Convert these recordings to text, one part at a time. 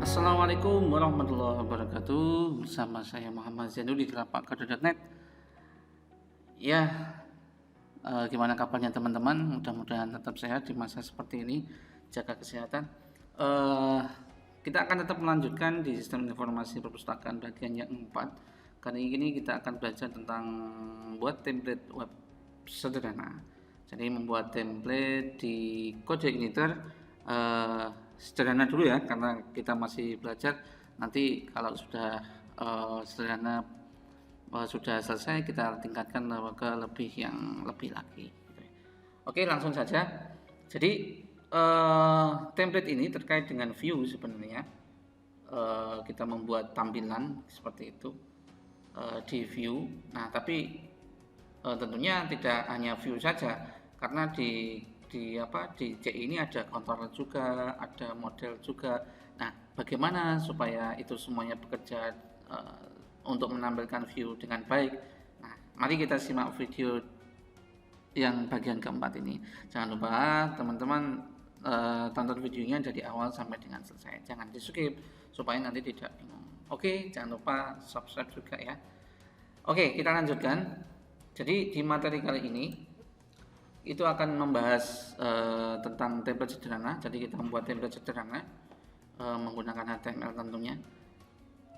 Assalamualaikum warahmatullahi wabarakatuh. Bersama saya Muhammad Zainul di lapakkader.net. Ya, gimana kabarnya teman-teman? Mudah-mudahan tetap sehat di masa seperti ini. Jaga kesehatan. Kita akan tetap melanjutkan di sistem informasi perpustakaan bagian yang 4. Kali ini kita akan belajar tentang membuat template web sederhana. Jadi membuat template di CodeIgniter sederhana dulu ya, karena kita masih belajar. Nanti kalau sudah sederhana sudah selesai, kita tingkatkan ke lebih lagi. Oke, langsung saja. Jadi template ini terkait dengan view sebenarnya. Kita membuat tampilan seperti itu di view. Nah, tapi tentunya tidak hanya view saja, karena di C ini ada controller juga, ada model juga. Nah, bagaimana supaya itu semuanya bekerja untuk menampilkan view dengan baik? Nah, mari kita simak video yang bagian keempat ini. Jangan lupa teman-teman tonton videonya dari awal sampai dengan selesai. Jangan di skip supaya nanti tidak bingung. Oke, jangan lupa subscribe juga ya. Oke, kita lanjutkan. Jadi di materi kali ini itu akan membahas tentang template sederhana. Jadi kita membuat template sederhana menggunakan HTML tentunya.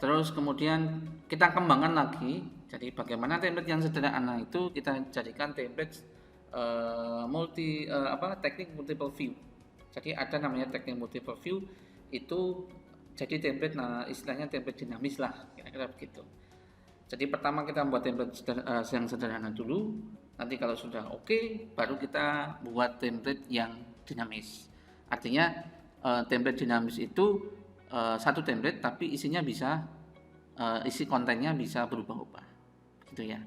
Terus kemudian kita kembangkan lagi. Jadi bagaimana template yang sederhana itu kita jadikan template teknik multiple view. Jadi ada namanya teknik multiple view, itu jadi template, istilahnya template dinamis lah, kira-kira begitu. Jadi pertama kita membuat template yang sederhana dulu. Nanti kalau sudah oke, baru kita buat template yang dinamis. Artinya template dinamis itu satu template, tapi isinya bisa isi kontennya bisa berubah-ubah, gitu ya.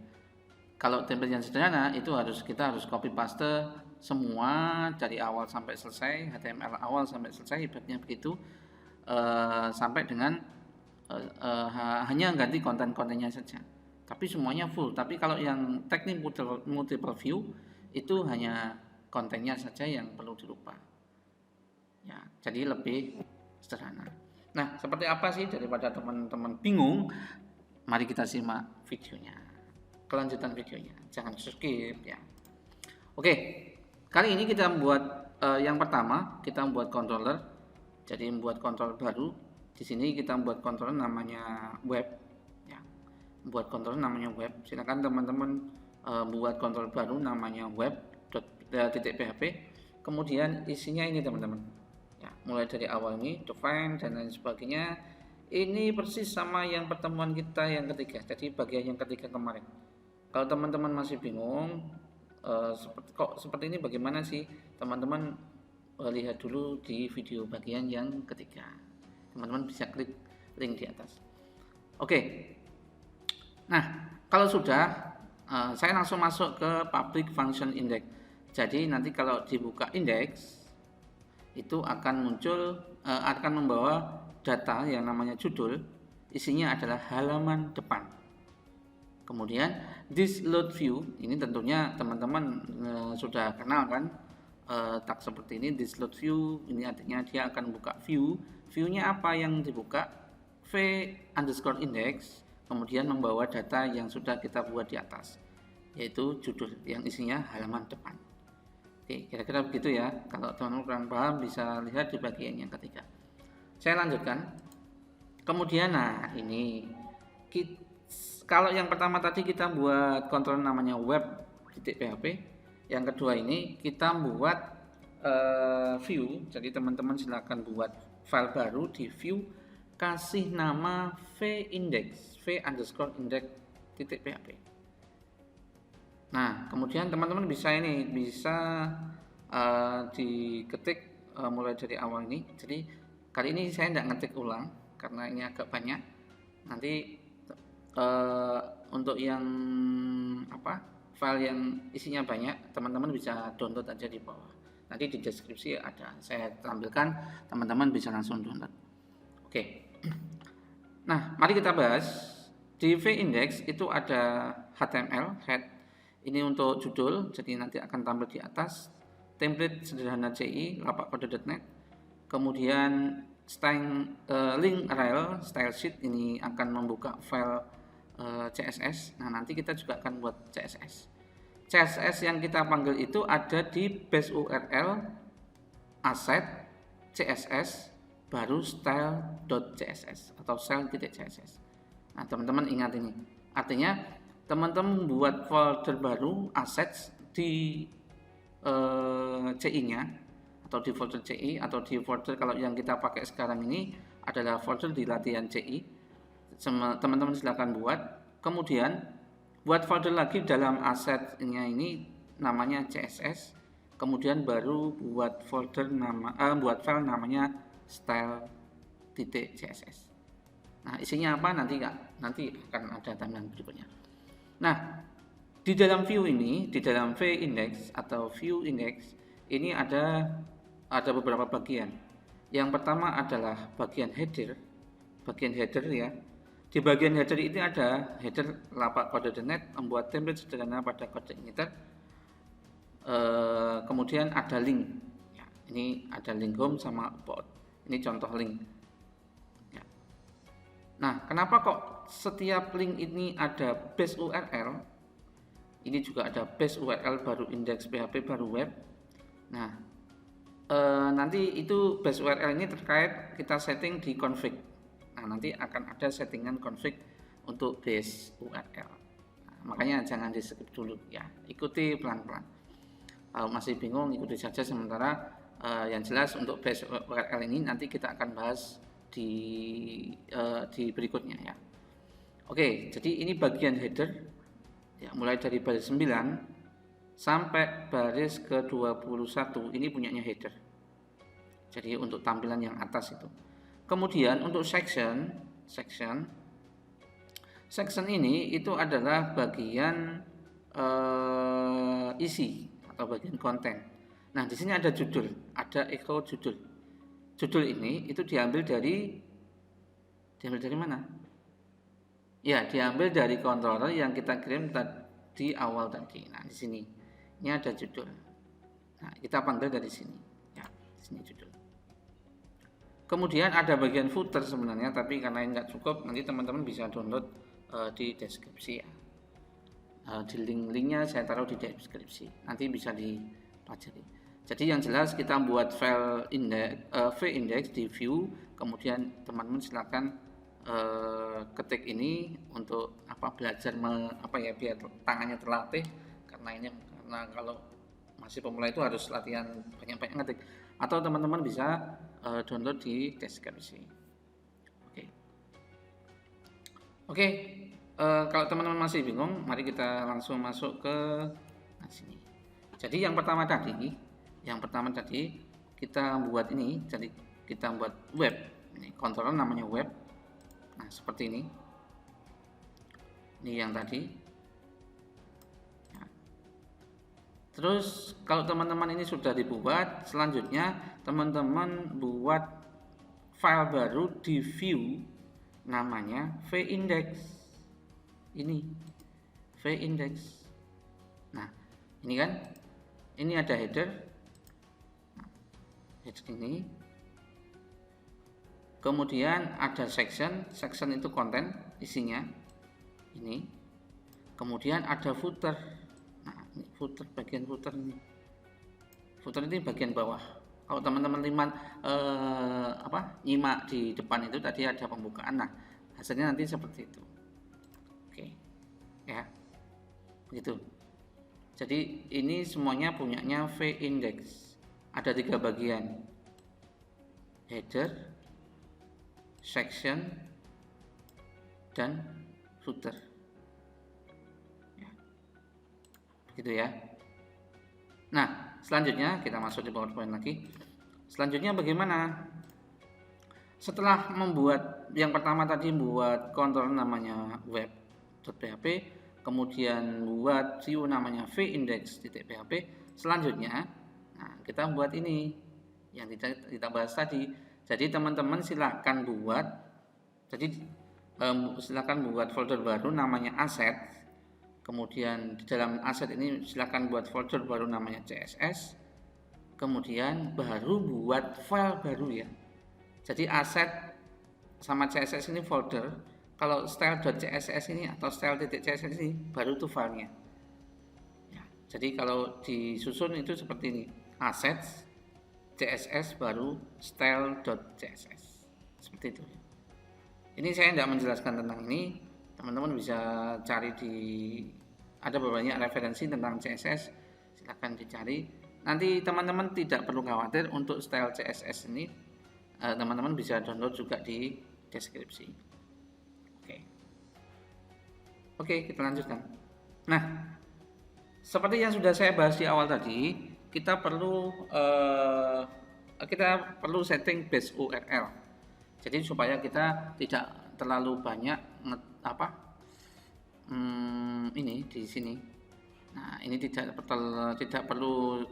Kalau template yang sederhana itu kita harus copy paste semua dari awal sampai selesai, HTML awal sampai selesai, ibaratnya begitu, sampai dengan hanya ganti konten-kontennya saja. Tapi semuanya full. Tapi kalau yang teknik multiple view itu hanya kontennya saja yang perlu dirubah. Ya, jadi lebih sederhana. Nah, seperti apa sih, daripada teman-teman bingung, mari kita simak videonya. Kelanjutan videonya. Jangan skip ya. Oke. Kali ini kita membuat yang pertama, kita membuat controller. Jadi membuat controller baru. Di sini kita membuat controller namanya web. Buat controller namanya web. Silakan teman-teman buat controller baru namanya web.php. Kemudian isinya ini teman-teman. Ya, mulai dari awal ini define dan lain sebagainya. Ini persis sama yang pertemuan kita yang ketiga. Jadi bagian yang ketiga kemarin. Kalau teman-teman masih bingung seperti ini bagaimana sih, teman-teman lihat dulu di video bagian yang ketiga. Teman-teman bisa klik link di atas. Oke. Nah, kalau sudah, saya langsung masuk ke public function index. Jadi nanti kalau dibuka index, itu akan muncul, akan membawa data yang namanya judul, isinya adalah halaman depan. Kemudian this load view, ini tentunya teman-teman sudah kenal kan, tag seperti ini, this load view, ini artinya dia akan buka view. View-nya apa yang dibuka? v_index. Kemudian membawa data yang sudah kita buat di atas, yaitu judul yang isinya halaman depan. Oke, kira-kira begitu ya. Kalau teman-teman kurang paham bisa lihat di bagian yang ketiga. Saya lanjutkan. Kemudian ini kalau yang pertama tadi kita buat controller namanya web.php. Yang kedua ini kita buat view. Jadi teman-teman silakan buat file baru di view, kasih nama v_index, v_index.php. Nah, kemudian teman-teman bisa diketik mulai dari awal ini. Jadi kali ini saya tidak ngetik ulang karena ini agak banyak. Nanti uh, untuk yang file yang isinya banyak, teman-teman bisa download aja di bawah. Nanti di deskripsi ada, saya tampilkan, teman-teman bisa langsung download. Oke. Nah, mari kita bahas. Di V-index itu ada HTML, head. Ini untuk judul, jadi nanti akan tampil di atas. Template sederhana CI, lapakode.net. Kemudian link rel, style sheet ini akan membuka file CSS. Nah, nanti kita juga akan buat CSS. CSS yang kita panggil itu ada di base URL asset CSS baru style.css atau style.css. Nah, teman-teman ingat ini. Artinya teman-teman buat folder baru assets di CI-nya atau di folder CI atau di folder kalau yang kita pakai sekarang ini adalah folder di latihan CI. Teman-teman silakan buat. Kemudian buat folder lagi dalam asetnya ini namanya CSS. Kemudian baru buat buat file namanya style.css. Nah, isinya apa nanti akan ada tampilan berikutnya. Nah, di dalam view ini, di dalam V-index atau view index ini ada beberapa bagian. Yang pertama adalah bagian header ya. Di bagian header ini ada header lapakode.net, membuat template sederhana pada kode initer. Kemudian ada link. Ya, ini ada link home sama about. Ini contoh link. Ya. Nah, kenapa kok setiap link ini ada base URL? Ini juga ada base URL baru index PHP baru web. Nah, nanti itu base URL ini terkait kita setting di config. Nah, nanti akan ada settingan config untuk base URL. Nah, makanya jangan di skip dulu ya, ikuti pelan-pelan. Kalau masih bingung ikuti saja sementara. Yang jelas untuk base URL ini nanti kita akan bahas di berikutnya ya. Oke, jadi ini bagian header ya, mulai dari baris 9 sampai baris ke-21 ini punyanya header. Jadi untuk tampilan yang atas itu. Kemudian untuk section ini itu adalah bagian isi atau bagian konten. Nah, di sini ada judul, ada echo judul. Judul ini itu diambil dari mana? Ya, diambil dari controller yang kita kirim di awal tadi. Nah, di sini. Ini ada judul. Nah, kita panggil dari sini. Ya, di sini judul. Kemudian ada bagian footer sebenarnya, tapi karena ini nggak cukup, nanti teman-teman bisa download di deskripsi ya. Di link-linknya saya taruh di deskripsi. Nanti bisa dipelajari. Jadi yang jelas kita buat file V-index di view, kemudian teman-teman silakan ketik ini untuk belajar biar tangannya terlatih karena kalau masih pemula itu harus latihan banyak-banyak ngetik, atau teman-teman bisa download di deskripsi. Oke. Kalau teman-teman masih bingung, mari kita langsung masuk ke sini. Jadi yang pertama tadi kita buat ini, jadi kita buat web. Ini controller namanya web. Nah, seperti ini. Ini yang tadi. Nah. Terus kalau teman-teman ini sudah dibuat, selanjutnya teman-teman buat file baru di view namanya V-index. Ini V-index. Nah, ini kan, ini ada header. Header ini. Kemudian ada section itu konten isinya ini. Kemudian ada footer. Nah, ini bagian footer ini. Footer ini bagian bawah. Kalau teman-teman nyimak di depan itu tadi ada pembukaan. Nah, hasilnya nanti seperti itu. Oke. Ya. Begitu. Jadi ini semuanya punyanya V-index. Ada 3 bagian. Header, section, dan footer. Ya. gitu ya. Nah, selanjutnya kita masuk di PowerPoint lagi. Selanjutnya bagaimana? Setelah membuat yang pertama tadi, buat controller namanya web.php, kemudian buat view namanya vindex.php. Selanjutnya, nah kita buat ini yang kita bahas tadi. Jadi teman-teman silakan buat folder baru namanya asset. Kemudian di dalam aset ini silakan buat folder baru namanya CSS. Kemudian baru buat file baru ya. Jadi aset sama CSS ini folder. Kalau style.css ini atau style.css ini baru tuh filenya. Ya, jadi kalau disusun itu seperti ini. Assets, CSS baru style.css. Seperti itu. Ini saya tidak menjelaskan tentang ini. Teman-teman bisa cari ada banyak referensi tentang CSS. Silahkan dicari. Nanti teman-teman tidak perlu khawatir untuk style CSS ini. Teman-teman bisa download juga di deskripsi. Oke, kita lanjutkan. Nah, seperti yang sudah saya bahas di awal tadi, kita perlu setting base URL. Jadi supaya kita tidak terlalu banyak ini di sini. Nah, ini tidak perlu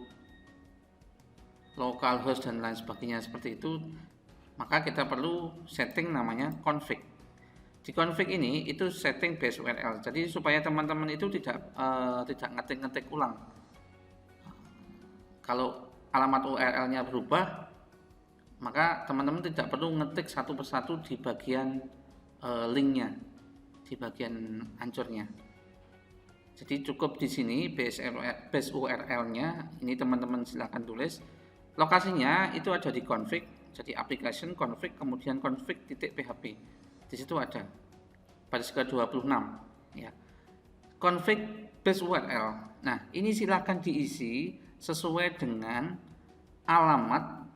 localhost dan lain sebagainya seperti itu. Maka kita perlu setting namanya config. Di config ini itu setting base URL. Jadi supaya teman-teman itu tidak ngetik ulang. Kalau alamat URL-nya berubah, maka teman-teman tidak perlu ngetik satu persatu di bagian linknya, di bagian hancurnya. Jadi cukup di sini base URL-nya. Ini teman-teman silakan tulis. Lokasinya itu ada di config. Jadi application config, kemudian config.php. Di situ ada baris ke-26 ya. Config base URL. Nah, ini silakan diisi sesuai dengan alamat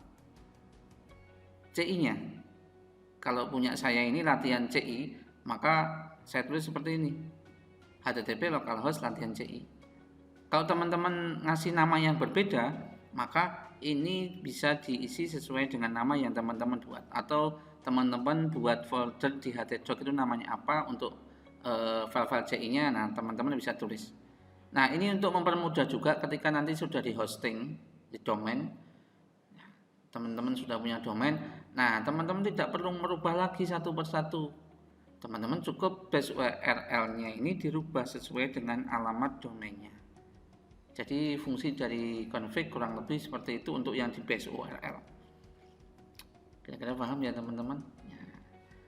CI-nya. Kalau punya saya ini latihan CI, maka saya tulis seperti ini. HTTP localhost latihan CI. Kalau teman-teman ngasih nama yang berbeda, maka ini bisa diisi sesuai dengan nama yang teman-teman buat, atau teman-teman buat folder di htdoc itu namanya apa untuk file-file CI-nya. Nah, teman-teman bisa tulis. Nah, ini untuk mempermudah juga ketika nanti sudah di hosting di domain, teman-teman sudah punya domain. Nah, teman-teman tidak perlu merubah lagi satu persatu. Teman-teman cukup base URL-nya ini dirubah sesuai dengan alamat domainnya. Jadi fungsi dari config kurang lebih seperti itu untuk yang di base URL. Kira-kira paham ya teman-teman? Ya.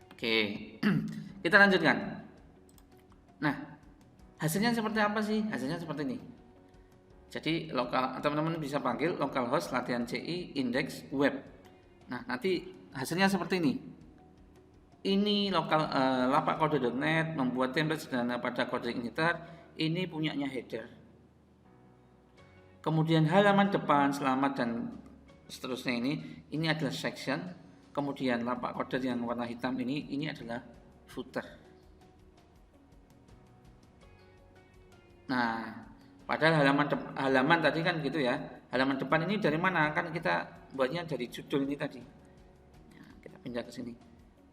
Oke, kita lanjutkan. Nah, hasilnya seperti apa sih? Hasilnya seperti ini. Jadi teman-teman bisa panggil localhost latihan CI index web. Nah, nanti hasilnya seperti ini. Ini lapak-kode.net membuat template sederhana pada kode initer. Ini punyanya header. Kemudian halaman depan, selamat dan seterusnya ini adalah section. Kemudian lapak kode yang warna hitam ini adalah footer. Nah, padahal halaman tadi kan gitu ya. Halaman depan ini dari mana? Kan kita buatnya dari judul ini tadi. Nah, kita pindah ke sini.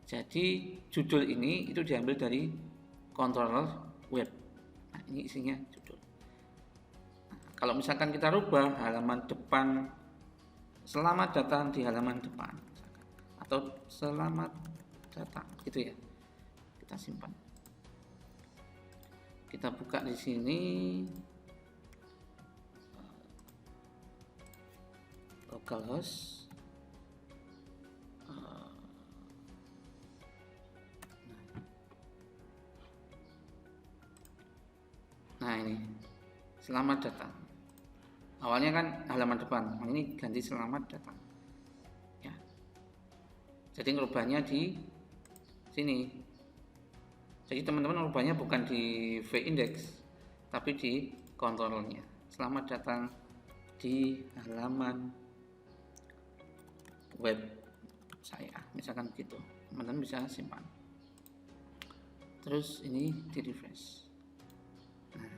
Jadi judul ini itu diambil dari controller web. Nah, ini isinya judul. Nah, kalau misalkan kita rubah halaman depan, selamat datang di halaman depan, atau selamat datang, gitu ya. Kita simpan. Kita buka di sini. Localhost. Nah, ini selamat datang. Awalnya kan halaman depan, ini ganti selamat datang. Ya. Jadi ngerubahnya di sini. Jadi teman-teman ngerubahnya bukan di vindex, tapi di kontrolnya. Selamat datang di halaman web saya, misalkan begitu. Teman-teman bisa simpan. Terus ini di refresh. Nah,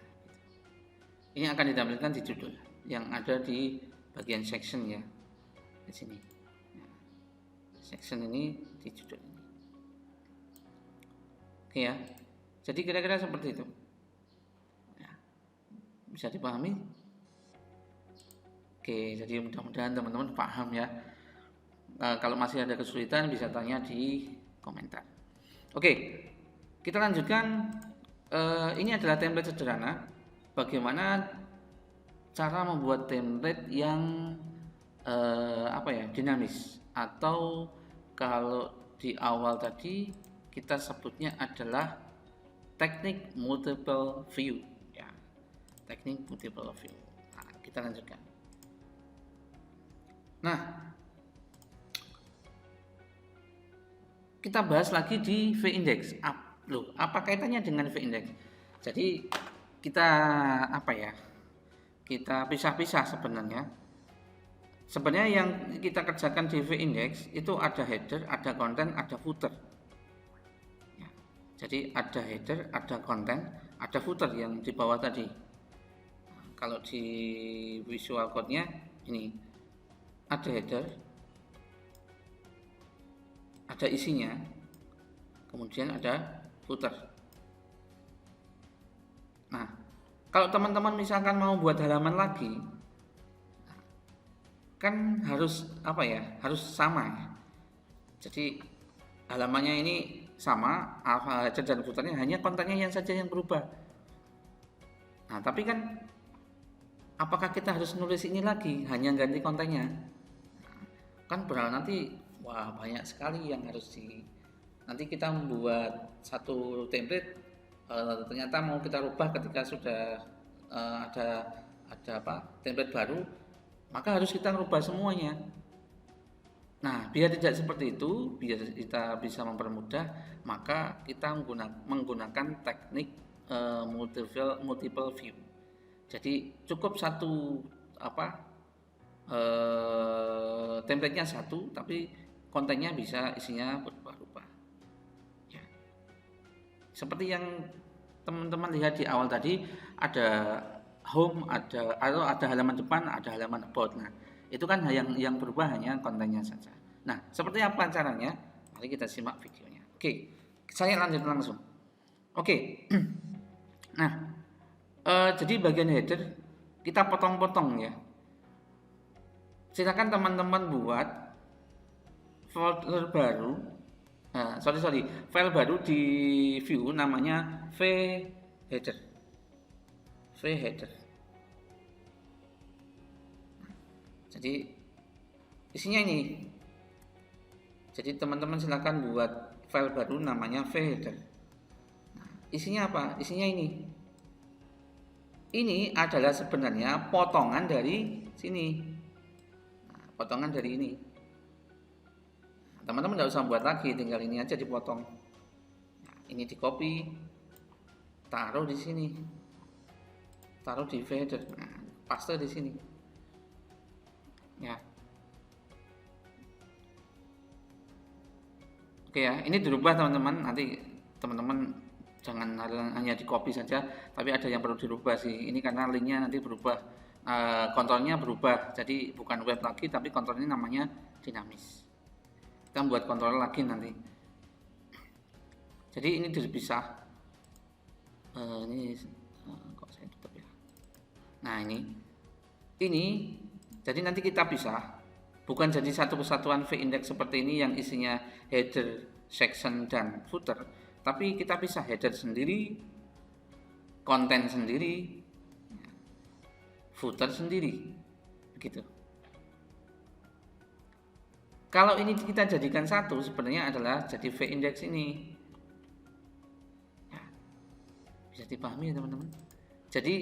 ini akan ditampilkan di judul yang ada di bagian section ya, di sini. Nah, section ini di judul ini. Oke ya, jadi kira-kira seperti itu. Ya, bisa dipahami? Oke, jadi mudah-mudahan teman-teman paham ya. Kalau masih ada kesulitan bisa tanya di komentar. Oke, kita lanjutkan. Ini adalah template sederhana. Bagaimana cara membuat template yang dinamis, atau kalau di awal tadi kita sebutnya adalah teknik multiple view ya, teknik multiple view. Nah, kita lanjutkan. Nah, kita bahas lagi di V-index. Loh, apa kaitannya dengan V-index? Jadi kita kita pisah-pisah sebenarnya. Sebenarnya yang kita kerjakan di V-index itu ada header, ada konten, ada footer. Ya, jadi ada header, ada konten, ada footer yang di bawah tadi. Nah, kalau di Visual Code-nya ini ada header, ada isinya, kemudian ada footer. Nah, kalau teman-teman misalkan mau buat halaman lagi, kan harus harus sama ya. Jadi halamannya ini sama, header dan footernya, hanya kontennya yang saja yang berubah. Nah, tapi kan apakah kita harus nulis ini lagi, hanya ganti kontennya? Kan berarti wah, banyak sekali yang harus nanti kita membuat satu template, ternyata mau kita rubah ketika sudah ada template baru, maka harus kita rubah semuanya. Nah, biar tidak seperti itu, biar kita bisa mempermudah, maka kita menggunakan teknik multiple view. Jadi cukup satu template-nya satu, tapi kontennya bisa isinya berubah-ubah. Ya. Seperti yang teman-teman lihat di awal tadi, ada home, ada halaman depan, ada halaman about. Nah, itu kan yang berubah hanya kontennya saja. Nah, seperti apa caranya? Mari kita simak videonya. Oke, saya lanjut langsung. Oke. Nah, jadi bagian header kita potong-potong ya. Silakan teman-teman buat folder baru, file baru di view namanya v-header. Jadi isinya ini. Jadi teman-teman silakan buat file baru namanya v-header. Nah, isinya apa? Isinya ini. Ini adalah sebenarnya potongan dari sini. Potongan dari ini. Teman-teman tidak usah buat lagi, tinggal ini aja dipotong. Nah, ini di copy, taruh di sini, taruh di header, nah, paste di sini. Ya. Oke ya, ini dirubah teman-teman. Nanti teman-teman jangan hanya di copy saja, tapi ada yang perlu dirubah sih. Ini karena linknya nanti berubah. Kontrolnya berubah, jadi bukan web lagi, tapi kontrolnya namanya dinamis. Kita buat kontrol lagi nanti. Jadi ini dipisah. Ini kok saya tutup ya. Nah ini jadi nanti kita pisah, bukan jadi satu kesatuan V-index seperti ini yang isinya header, section, dan footer, tapi kita pisah header sendiri, konten sendiri, footer sendiri, begitu. Kalau ini kita jadikan satu, sebenarnya adalah jadi V-index ini. Ya, bisa dipahami ya teman-teman. Jadi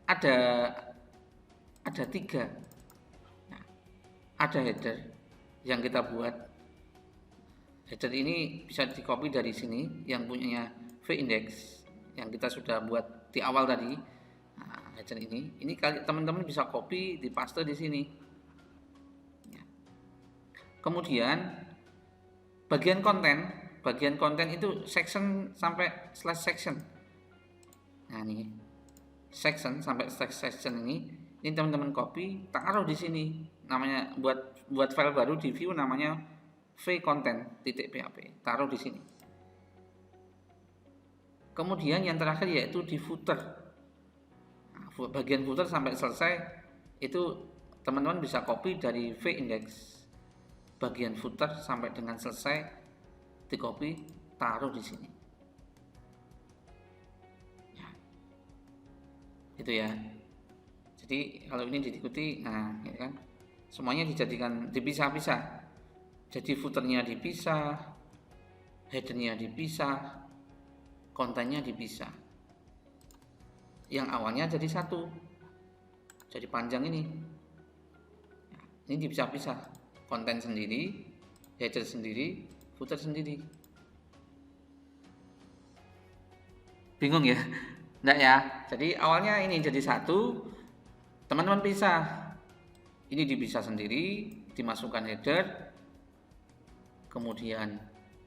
ada tiga. Nah, ada header yang kita buat. Header ini bisa di copy dari sini, yang punyanya V-index yang kita sudah buat di awal tadi. Nah, header ini teman-teman bisa copy, dipaste di sini. Ya. Kemudian bagian konten itu section sampai slash section. Nah section sampai section ini teman-teman copy, taruh di sini. Namanya buat file baru di view namanya vcontent.php. Taruh di sini. Kemudian yang terakhir yaitu di footer. Nah, bagian footer sampai selesai itu teman-teman bisa copy dari vindex. Bagian footer sampai dengan selesai di copy, taruh di sini. Ya. Itu ya. Jadi kalau ini diikuti, nah ya kan, semuanya dijadikan dipisah-pisah. Jadi footernya dipisah, headernya dipisah, kontennya dipisah. Yang awalnya jadi satu, jadi panjang ini. Nah, ini dipisah-pisah. Konten sendiri, header sendiri, footer sendiri. Bingung ya? Enggak ya? Jadi awalnya ini jadi satu, teman-teman pisah. Ini dipisah sendiri, dimasukkan header, kemudian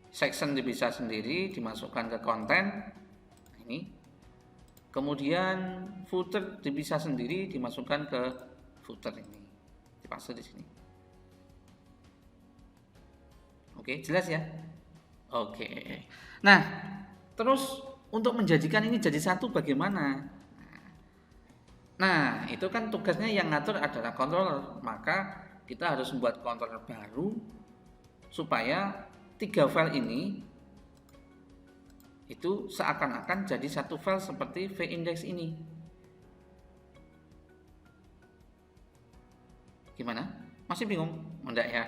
section dipisah sendiri, dimasukkan ke konten. Ini. Kemudian footer dipisah sendiri, dimasukkan ke footer ini. Dipaste di sini. Oke, jelas ya? Oke. Nah, terus untuk menjadikan ini jadi satu bagaimana? Nah, itu kan tugasnya yang ngatur adalah controller. Maka kita harus membuat controller baru supaya 3 file ini itu seakan-akan jadi satu file seperti vindex ini. Gimana? Masih bingung? Enggak ya?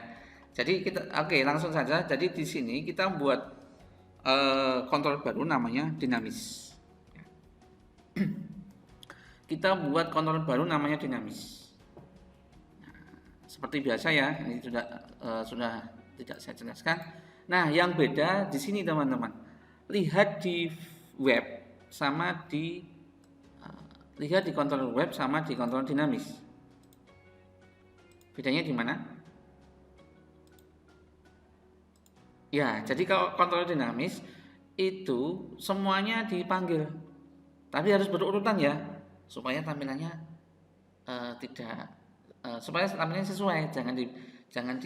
Jadi kita langsung saja. Jadi di sini kita buat controller baru namanya dinamis. Kita buat controller baru namanya dinamis. Nah, seperti biasa ya, ini sudah tidak saya jelaskan. Nah, yang beda di sini teman-teman. Lihat di web sama lihat di controller web sama di controller dinamis. Bedanya di mana? Ya, jadi kalau controller dinamis itu semuanya dipanggil, tapi harus berurutan ya, supaya tampilannya tidak supaya tampilannya sesuai, jangan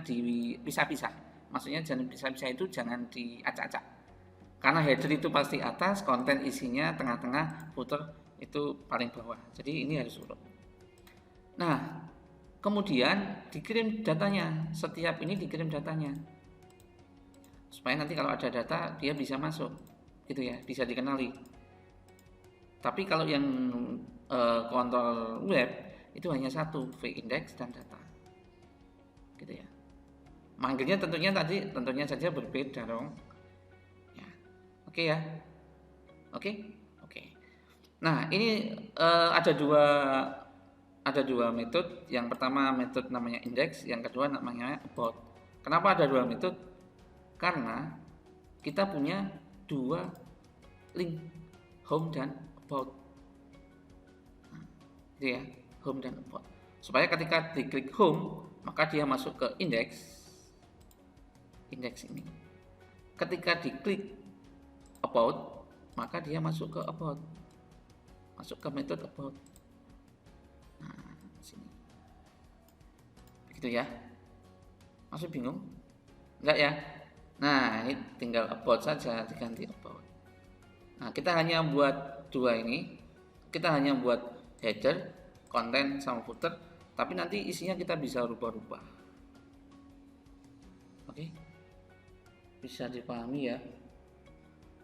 dipisah-pisah. Maksudnya jangan pisah-pisah itu jangan diacak-acak. Karena header itu pasti atas, konten isinya tengah-tengah, footer itu paling bawah. Jadi ini harus urut. Nah, kemudian dikirim datanya, setiap ini dikirim datanya supaya nanti kalau ada data dia bisa masuk gitu ya, bisa dikenali. Tapi kalau yang kontrol web itu hanya satu, vindex dan data gitu ya. Manggilnya tentunya saja berbeda dong ya. Oke ya, oke. Nah, ini ada dua metode. Yang pertama metode namanya index, yang kedua namanya about. Kenapa ada dua metode? Karena kita punya dua link, home dan about. Nah, gitu ya, home dan about. Supaya ketika diklik home, maka dia masuk ke index ini. Ketika diklik about, maka dia masuk ke about. Masuk ke metode about. Nah, sini. Begitu ya. Masih bingung? Enggak ya? Nah, ini tinggal about saja, diganti about. Nah, kita hanya buat dua ini. Kita hanya buat header, konten sama footer, tapi nanti isinya kita bisa rubah-rubah. Oke. Bisa dipahami ya?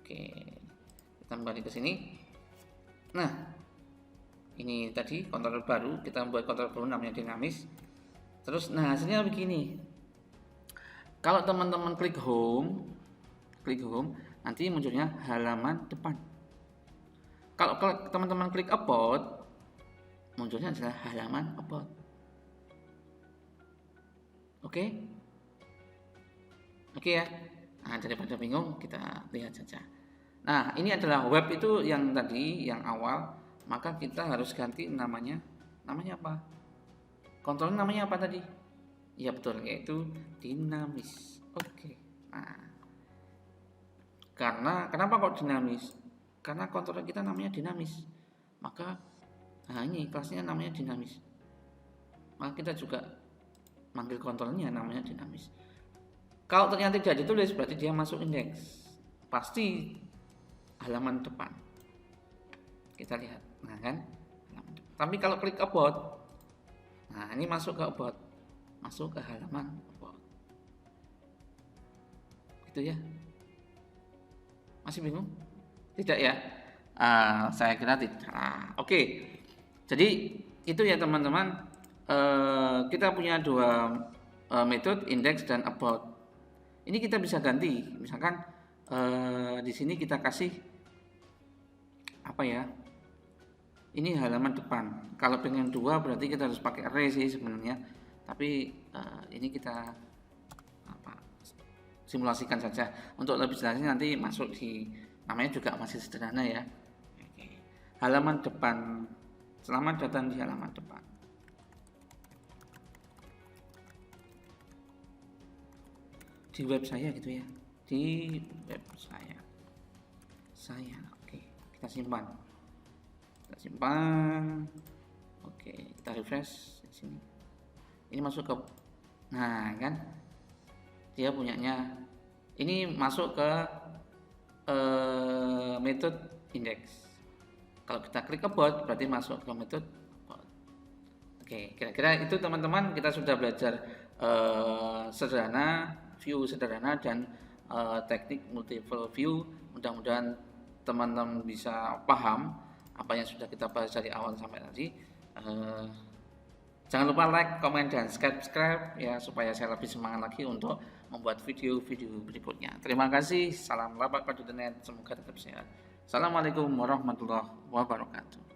Oke. Kita kembali ke sini. Nah, ini tadi controller baru, kita buat controller baru namanya dinamis. Terus nah hasilnya begini. Kalau teman-teman klik home, nanti munculnya halaman depan. Kalau teman-teman klik about, munculnya adalah halaman about. Oke ya. Nah, daripada bingung, kita lihat saja. Nah, ini adalah web itu yang tadi, yang awal. Maka kita harus ganti namanya apa? Kontrol namanya apa tadi? Ya betul, yaitu dinamis. Oke. Nah, karena kenapa kok dinamis? karena kontroler kita namanya dinamis, maka ini kelasnya namanya dinamis, maka kita juga manggil kontrolnya namanya dinamis. Kalau ternyata tidak ditulis berarti dia masuk indeks, pasti halaman depan. Kita lihat, nah kan, tapi kalau klik about, nah ini masuk ke about, masuk ke halaman about, gitu ya. Masih bingung? Tidak ya? Saya kira tidak. Oke. Jadi itu ya teman-teman. Kita punya dua metode, index dan about. Ini kita bisa ganti. Misalkan di sini kita kasih apa ya? Ini halaman depan. Kalau pengen dua berarti kita harus pakai array sih sebenarnya. Tapi ini kita simulasikan saja. Untuk lebih jelasnya nanti masuk di, namanya juga masih sederhana ya. Oke. Halaman depan. Selamat datang di halaman depan. Di web saya gitu ya. Di web saya. Oke. Kita simpan. Oke, kita refresh di sini. Ini masuk ke, nah kan, dia punyanya. Ini masuk ke metode index. Kalau kita klik about berarti masuk ke metode about. Oke, kira-kira itu teman-teman, kita sudah belajar sederhana, view sederhana dan teknik multiple view. Mudah-mudahan teman-teman bisa paham apa yang sudah kita bahas dari awal sampai tadi. Jangan lupa like, komen, dan subscribe ya, supaya saya lebih semangat lagi untuk membuat video-video berikutnya. Terima kasih. Salam lapak.net. Semoga tetap sehat. Assalamualaikum warahmatullahi wabarakatuh.